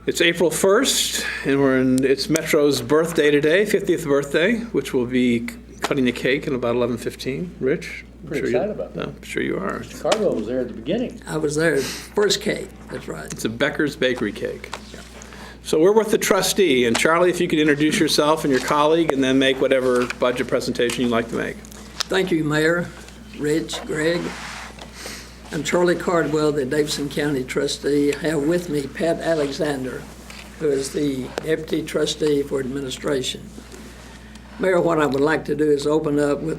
It's April 1st, and it's Metro's birthday today, 50th birthday, which will be cutting the cake in about 11:15. Rich? Pretty excited about that. I'm sure you are. Carlo was there at the beginning. I was there, first cake, that's right. It's a Becker's Bakery cake. So we're with the trustee, and Charlie, if you could introduce yourself and your colleague, and then make whatever budget presentation you'd like to make. Thank you, Mayor, Rich, Greg. I'm Charlie Cardwell, the Davidson County trustee. I have with me Pat Alexander, who is the deputy trustee for administration. Mayor, what I would like to do is open up with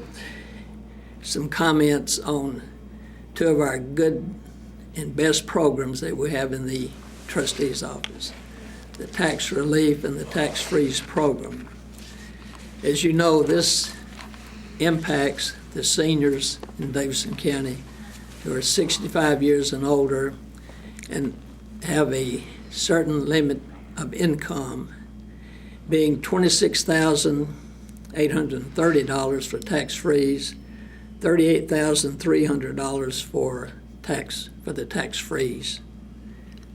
some comments on two of our good and best programs that we have in the trustee's office, the tax relief and the tax freeze program. As you know, this impacts the seniors in Davidson County who are 65 years and older and have a certain limit of income, being $26,830 for tax freeze, $38,300 for the tax freeze,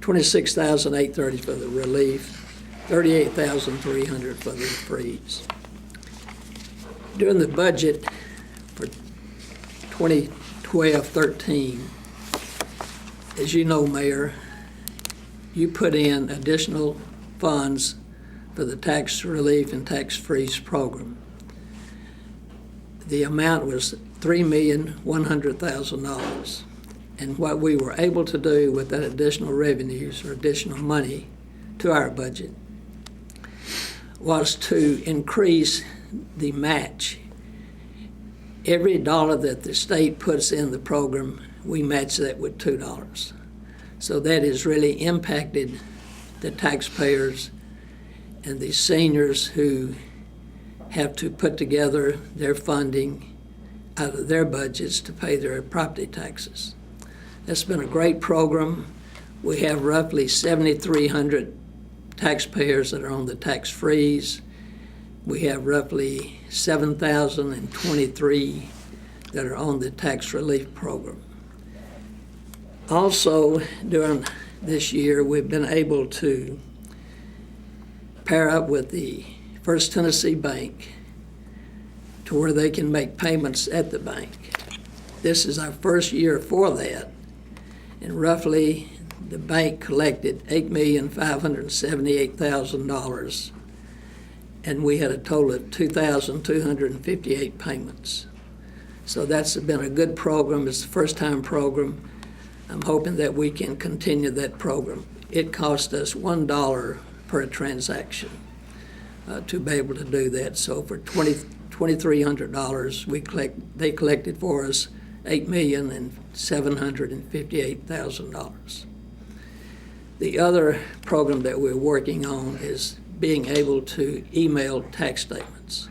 $26,830 for the relief, $38,300 for the freeze. During the budget for 2012-13, as you know, Mayor, you put in additional funds for the tax relief and tax freeze program. The amount was $3,100,000. And what we were able to do with that additional revenues or additional money to our budget was to increase the match. Every dollar that the state puts in the program, we match that with $2. So that has really impacted the taxpayers and the seniors who have to put together their funding out of their budgets to pay their property taxes. That's been a great program. We have roughly 7,300 taxpayers that are on the tax freeze. We have roughly 7,023 that are on the tax relief program. Also, during this year, we've been able to pair up with the First Tennessee Bank to where they can make payments at the bank. This is our first year for that, and roughly the bank collected $8,578,000, and we had a total of 2,258 payments. So that's been a good program. It's the first-time program. I'm hoping that we can continue that program. It cost us $1 per transaction to be able to do that. So for $2,300, they collected for us $8,758,000. The other program that we're working on is being able to email tax statements.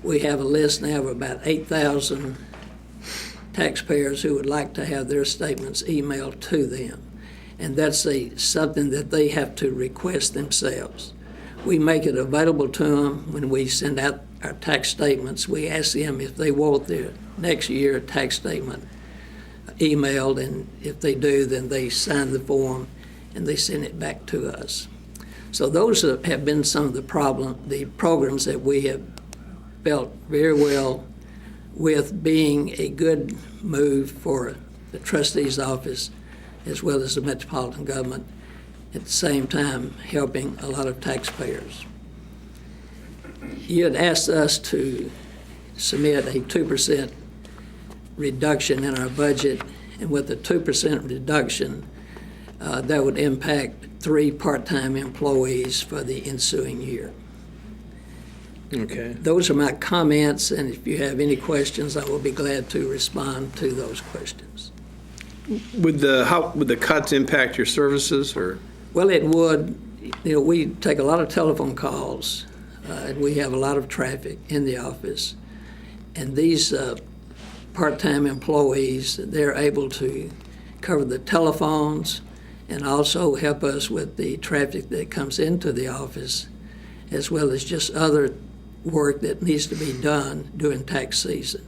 We have a list now of about 8,000 taxpayers who would like to have their statements emailed to them. And that's something that they have to request themselves. We make it available to them when we send out our tax statements. We ask them if they want their next year tax statement emailed, and if they do, then they sign the form and they send it back to us. So those have been some of the programs that we have felt very well with, being a good move for the trustee's office as well as the metropolitan government, at the same time helping a lot of taxpayers. You had asked us to submit a 2% reduction in our budget, and with a 2% reduction, that would impact 3 part-time employees for the ensuing year. Okay. Those are my comments, and if you have any questions, I will be glad to respond to those questions. How would the cuts impact your services, or? Well, it would. We take a lot of telephone calls, and we have a lot of traffic in the office. And these part-time employees, they're able to cover the telephones and also help us with the traffic that comes into the office, as well as just other work that needs to be done during tax season.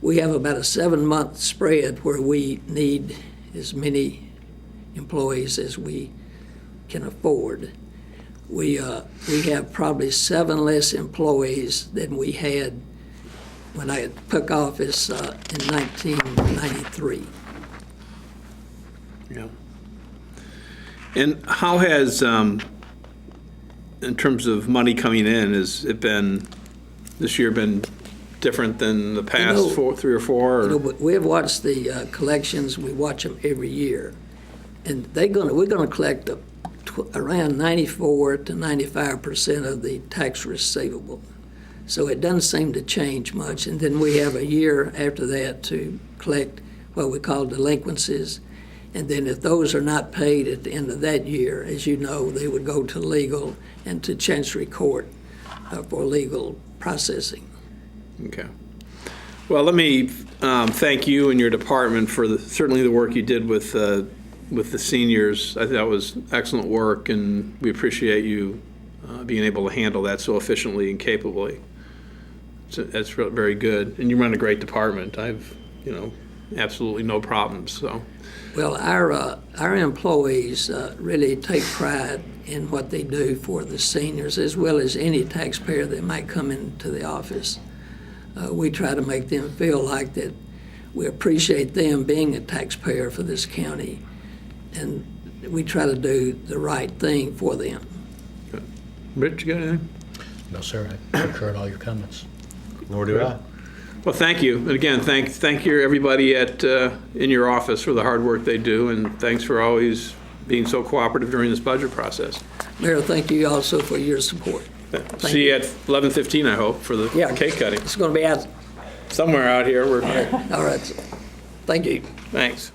We have about a 7-month spread where we need as many employees as we can afford. We have probably 7 less employees than we had when I took office in 1993. Yeah. And how has, in terms of money coming in, has it been, this year been different than the past 3 or 4? Or? But we have watched the collections. We watch them every year, and we're going to collect around 94 to 95% of the tax receivable. So it doesn't seem to change much. And then we have a year after that to collect what we call delinquencies. And then if those are not paid at the end of that year, as you know, they would go to legal and to Chancery Court for legal processing. Okay. Well, let me thank you and your department for certainly the work you did with the seniors. I think that was excellent work, and we appreciate you being able to handle that so efficiently and capably. So that's very good, and you run a great department. I've, absolutely no problems. So. Well, our employees really take pride in what they do for the seniors, as well as any taxpayer that might come into the office. We try to make them feel like that we appreciate them being a taxpayer for this county, and we try to do the right thing for them. Good. Rich, you got anything? No, sir, I concur in all your comments. Nor do I. Well, thank you. And again, thank you everybody in your office for the hard work they do, and thanks for always being so cooperative during this budget process. Mayor, thank you also for your support. See you at 11:15, I hope, for the cake cutting. It's going to be out. Somewhere out here. All right. Thank you. Thanks.